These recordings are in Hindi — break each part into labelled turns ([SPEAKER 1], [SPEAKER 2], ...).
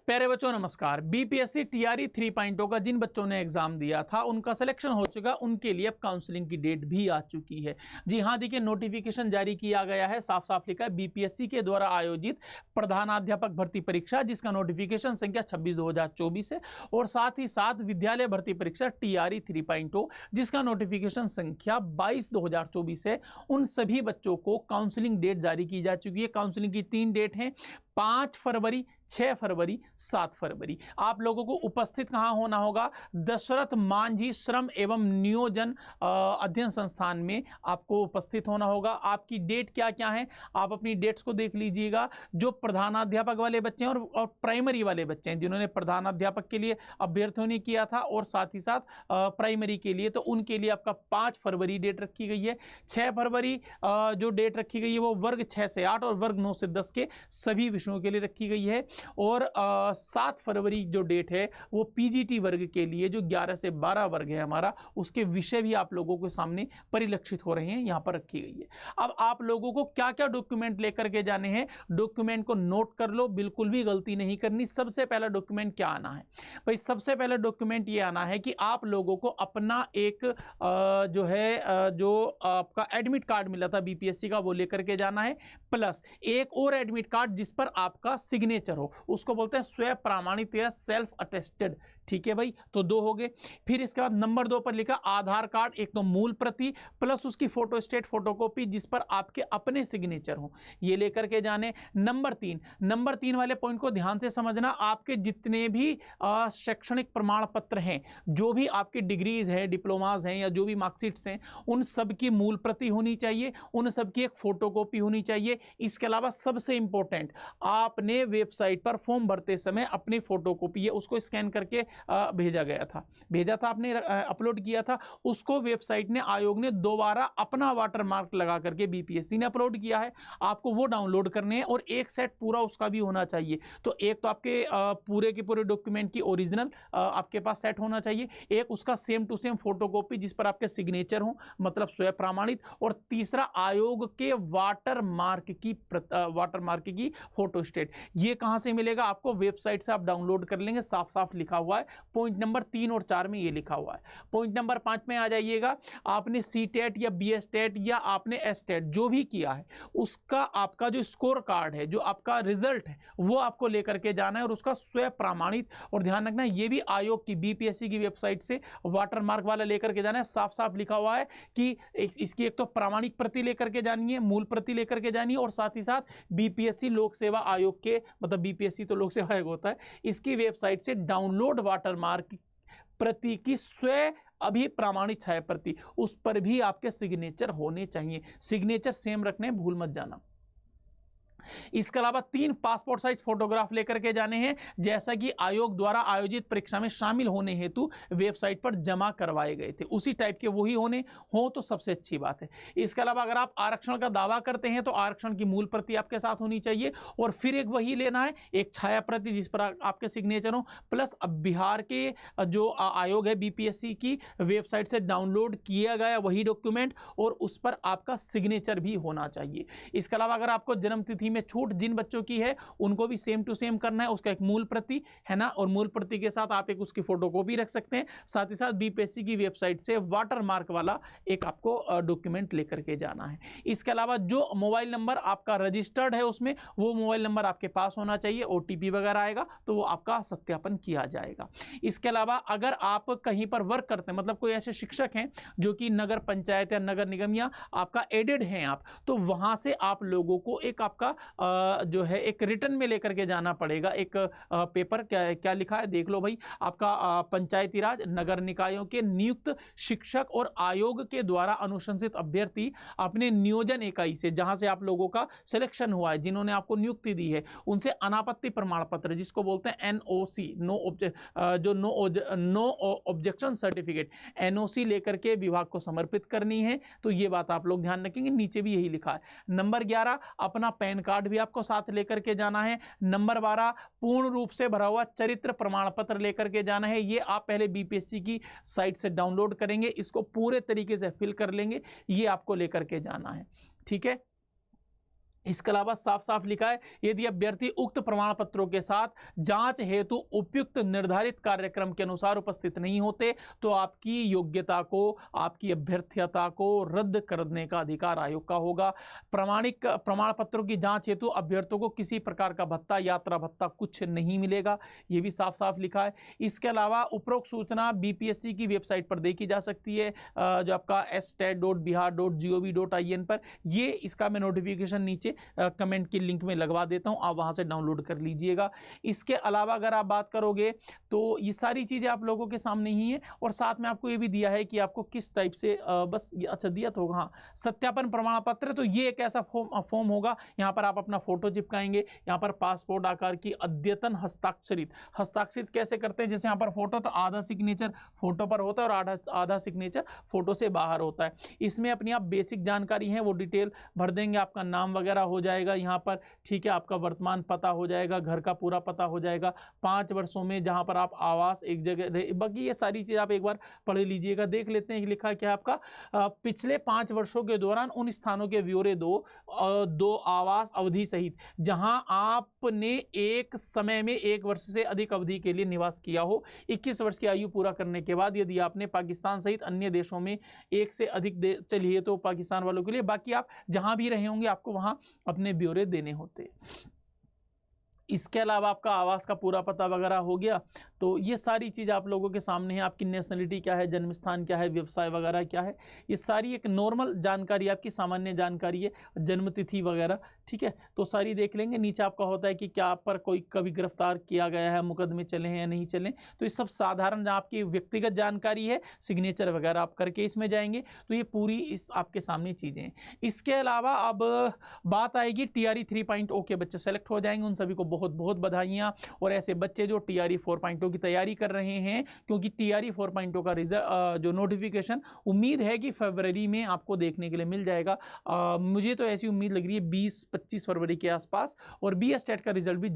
[SPEAKER 1] प्यारे बच्चों नमस्कार। बीपीएससी टीआरई 3.0 का जिन बच्चों ने एग्जाम दिया था उनका सिलेक्शन हो चुका, उनके लिए अब काउंसलिंग की डेट भी आ चुकी है। जी हाँ, देखिए नोटिफिकेशन जारी किया गया है, साफ साफ लिखा है बीपीएससी के द्वारा आयोजित प्रधानाध्यापक भर्ती परीक्षा, जिसका नोटिफिकेशन संख्या 26/2024 है, और साथ ही साथ विद्यालय भर्ती परीक्षा टीआरई 3.0 जिसका नोटिफिकेशन संख्या 22/2024 है। उन सभी बच्चों को काउंसलिंग डेट जारी की जा चुकी है। काउंसलिंग की 3 डेट हैं, 5 फरवरी, 6 फरवरी, 7 फरवरी। आप लोगों को उपस्थित कहां होना होगा? दशरथ मांझी श्रम एवं नियोजन अध्ययन संस्थान में आपको उपस्थित होना होगा। आपकी डेट क्या क्या है, आप अपनी डेट्स को देख लीजिएगा। जो प्रधानाध्यापक वाले बच्चे हैं और प्राइमरी वाले बच्चे हैं, जिन्होंने प्रधानाध्यापक के लिए अभ्यर्थियों ने किया था और साथ ही साथ प्राइमरी के लिए, तो उनके लिए आपका 5 फरवरी डेट रखी गई है। 6 फरवरी जो डेट रखी गई है वो वर्ग 6 से 8 और वर्ग 9 से 10 के सभी विषयों के लिए रखी गई है। और 7 फरवरी जो डेट है वो पीजीटी वर्ग के लिए, जो 11 से 12 वर्ग है हमारा, उसके विषय भी आप लोगों के सामने परिलक्षित हो रहे हैं, यहां पर रखी गई है। अब आप लोगों को क्या क्या डॉक्यूमेंट लेकर के जाने हैं, डॉक्यूमेंट को नोट कर लो, बिल्कुल भी गलती नहीं करनी। सबसे पहला डॉक्यूमेंट क्या आना है भाई? सबसे पहला डॉक्यूमेंट ये आना है कि आप लोगों को अपना एक जो आपका एडमिट कार्ड मिला था बीपीएससी का, वो लेकर के जाना है, प्लस एक और एडमिट कार्ड जिस पर आपका सिग्नेचर हो, उसको बोलते हैं स्वयं प्रमाणित या सेल्फ अटेस्टेड। ठीक है भाई, तो 2 हो गए। फिर इसके बाद नंबर 2 पर लिखा आधार कार्ड, एक तो मूल प्रति प्लस उसकी फोटोस्टेट फोटोकॉपी जिस पर आपके अपने सिग्नेचर हो, ये लेकर के जाने। नंबर 3 वाले पॉइंट को ध्यान से समझना। आपके जितने भी शैक्षणिक प्रमाण पत्र हैं, जो भी आपकी डिग्रीज हैं, डिप्लोमाज हैं या जो भी मार्कशीट्स हैं, उन सब की मूल प्रति होनी चाहिए, उन सब की एक फोटोकॉपी होनी चाहिए। इसके अलावा सबसे इंपॉर्टेंट, आपने वेबसाइट पर फॉर्म भरते समय अपनी फोटोकॉपी है उसको स्कैन करके भेजा था आपने, अपलोड किया था, उसको वेबसाइट ने, आयोग ने दोबारा अपना वाटरमार्क लगा करके बीपीएससी ने अपलोड किया है, आपको वो डाउनलोड करने हैं और एक सेट पूरा उसका भी होना चाहिए। तो एक तो आपके पूरे के पूरे डॉक्यूमेंट की ओरिजिनल आपके पास सेट होना चाहिए, एक उसका सेम टू सेम फोटोकॉपी जिस पर आपके सिग्नेचर हो, मतलब स्वयं प्रमाणित, और तीसरा आयोग के वाटरमार्क की फोटोस्टेट। ये कहां से मिलेगा आपको? वेबसाइट से आप डाउनलोड कर लेंगे, साफ साफ लिखा हुआ है। पॉइंट नंबर 3 और 4 में ये लिखा हुआ है। पॉइंट नंबर 5 में आ जाइएगा। आपने सीटेट या बीएसटेट या आपने एसटेट जो भी किया है, उसका आपका जो स्कोर कार्ड है, जो आपका रिजल्ट है, वो आपको लेकर के जाना है और उसका स्वयं प्रमाणित, और ध्यान रखना ये भी आयोग की बीपीएससी की वेबसाइट से वाटरमार्क वाला लेकर के जाना है। साफ साफ लिखा हुआ है कि इसकी एक तो प्रामाणिक प्रति लेकर के जानी है, मूल प्रति लेकर के जानी है, और साथ ही साथ बीपीएससी लोक सेवा आयोग के, मतलब बीपीएससी तो लोक सेवा आयोग होता है, इसकी वेबसाइट से डाउनलोड वाटरमार्क प्रति की स्वयं अभी प्रमाणित छाया प्रति, उस पर भी आपके सिग्नेचर होने चाहिए। सिग्नेचर सेम रखने, भूल मत जाना। इसके अलावा 3 पासपोर्ट साइज फोटोग्राफ लेकर के जाने हैं, जैसा कि आयोग द्वारा आयोजित परीक्षा में शामिल होने हेतु वेबसाइट पर जमा करवाए गए थे, उसी टाइप के वही हो तो सबसे अच्छी बात है। इसके अलावा अगर आप आरक्षण का दावा करते हैं तो आरक्षण की मूल प्रति आपके साथ होनी चाहिए, और फिर एक वही लेना है, एक छाया प्रति जिस पर आपके सिग्नेचर हो, प्लस अब बिहार के जो आयोग है बीपीएससी की वेबसाइट से डाउनलोड किया गया वही डॉक्यूमेंट, और उस पर आपका सिग्नेचर भी होना चाहिए। इसके अलावा अगर आपको जन्मतिथि में छूट जिन बच्चों की है उनको भी सेम टू सेम करना है, उसका एक मूल प्रति है ना, और मूल प्रति के साथ आप एक उसकी फोटोकॉपी रख सकते हैं। साथ ही साथ बीपीएससी की वेबसाइट से वाटरमार्क वाला एक आपको डॉक्यूमेंट लेकर के जाना है। इसके अलावा जो मोबाइल नंबर आपका रजिस्टर्ड है उसमें, वो मोबाइल नंबर आपके पास होना चाहिए, ओटीपी वगैरह आएगा तो वो आपका सत्यापन किया जाएगा। इसके अलावा अगर आप कहीं पर वर्क करते हैं, मतलब कोई ऐसे शिक्षक हैं जो कि नगर पंचायत या नगर निगम या आपका एडेड हैं आप, तो वहां से आप लोगों को एक आपका जो है एक रिटर्न में लेकर के जाना पड़ेगा। एक पेपर क्या लिखा है देख लो भाई, आपका पंचायती राज नगर निकायों के नियुक्त शिक्षक और आयोग के द्वारा अनुशंसित अभ्यर्थी अपने नियोजन इकाई से, जहां से आप लोगों का सिलेक्शन हुआ है, जिन्होंने आपको नियुक्ति दी है, उनसे अनापत्ति प्रमाण पत्र जिसको बोलते हैं NOC, no objection certificate, NOC लेकर के विभाग को समर्पित करनी है। तो ये बात आप लोग ध्यान रखेंगे, नीचे भी यही लिखा है। नंबर 11 अपना पैन कार्ड भी आपको साथ लेकर के जाना है। नंबर 12 पूर्ण रूप से भरा हुआ चरित्र प्रमाण पत्र लेकर के जाना है। ये आप पहले बीपीएससी की साइट से डाउनलोड करेंगे, इसको पूरे तरीके से फिल कर लेंगे, ये आपको लेकर के जाना है। ठीक है, इसके अलावा साफ साफ लिखा है, यदि अभ्यर्थी उक्त प्रमाण पत्रों के साथ जांच हेतु उपयुक्त निर्धारित कार्यक्रम के अनुसार उपस्थित नहीं होते तो आपकी योग्यता को, आपकी अभ्यर्थता को रद्द करने का अधिकार आयोग का होगा। प्रमाणिक प्रमाण पत्रों की जांच हेतु अभ्यर्थियों को किसी प्रकार का भत्ता, यात्रा भत्ता कुछ नहीं मिलेगा, ये भी साफ साफ लिखा है। इसके अलावा उपरोक्त सूचना बीपीएससी की वेबसाइट पर देखी जा सकती है, जो आपका stat.bihar.gov.in पर। ये इसका मैं नोटिफिकेशन नीचे कमेंट की लिंक में लगवा देता हूं, आप वहां से डाउनलोड कर लीजिएगा। इसके अलावा अगर आप बात करोगे तो ये सारी चीजें आप लोगों के सामने ही है, और साथ में आपको ये भी दिया है कि आपको किस टाइप से बस अच्छा दिया तो होगा, हाँ, सत्यापन प्रमाण पत्र। तो ये एक ऐसा फॉर्म होगा, यहाँ पर आप अपना फोटो चिपकाएंगे, यहाँ पर पासपोर्ट आकार की अद्यतन हस्ताक्षरित कैसे करते हैं, जैसे यहाँ पर फोटो तो आधा सिग्नेचर फोटो पर होता है और आधा सिग्नेचर फोटो से बाहर होता है। इसमें अपनी आप बेसिक जानकारी है वो डिटेल भर देंगे, आपका नाम वगैरह हो जाएगा यहाँ पर, ठीक है, आपका वर्तमान पता हो जाएगा, घर का पूरा पता हो जाएगा, 5 वर्षों में जहाँ पर आप आवास एक जगह, बाकी ये सारी चीज़ आप एक बार पढ़ लीजिएगा। देख लेते हैं लिखा क्या आपका, पिछले 5 वर्षों के दौरान उन स्थानों के ब्यौरे दो आवास अवधि सहित जहां आपने एक समय में 1 वर्ष से अधिक अवधि के लिए निवास किया हो। 21 वर्ष की आयु पूरा करने के बाद यदि आपने पाकिस्तान सहित अन्य देशों में 1 से अधिक चलिए तो पाकिस्तान वालों के लिए, बाकी आप जहां भी रहे होंगे आपको वहां अपने ब्यौरे देने होते हैं। इसके अलावा आपका आवास का पूरा पता वगैरह हो गया। तो ये सारी चीज़ आप लोगों के सामने है, आपकी नेशनलिटी क्या है, जन्म स्थान क्या है, व्यवसाय वगैरह क्या है, ये सारी एक नॉर्मल जानकारी, आपकी सामान्य जानकारी है, जन्म तिथि वगैरह, ठीक है। तो सारी देख लेंगे। नीचे आपका होता है कि क्या आप पर कोई कभी गिरफ्तार किया गया है, मुकदमे चले हैं या नहीं चले, तो ये सब साधारण आपकी व्यक्तिगत जानकारी है, सिग्नेचर वगैरह आप करके इसमें जाएंगे। तो ये पूरी इस आपके सामने चीज़ें हैं। इसके अलावा अब बात आएगी TRE 3.0 के बच्चे सेलेक्ट हो जाएंगे, उन सभी को बहुत बहुत बधाइयाँ। और ऐसे बच्चे जो TRE 4.0 की तैयारी कर रहे हैं, क्योंकि TRE 4.0 का रिजल्ट जो नोटिफिकेशन उम्मीद है कि फरवरी में आपको देखने के लिए मिल जाएगा। मुझे तो ऐसी उम्मीद लग रही है 20-25 फरवरी के आसपास, और BSTET का रिजल्ट भी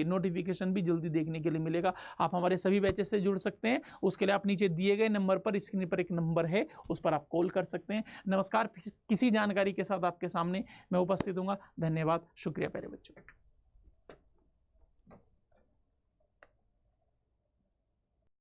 [SPEAKER 1] नोटिफिकेशन भी जल्दी देखने के लिए मिलेगा। आप हमारे सभी बैचेस से जुड़ सकते हैं, उसके लिए आप नीचे दिए गए नंबर पर, स्क्रीन पर एक नंबर है, उस पर आप कॉल कर सकते हैं। नमस्कार, किसी जानकारी के साथ आपके सामने मैं उपस्थित हूँ। धन्यवाद, शुक्रिया प्यारे बच्चों।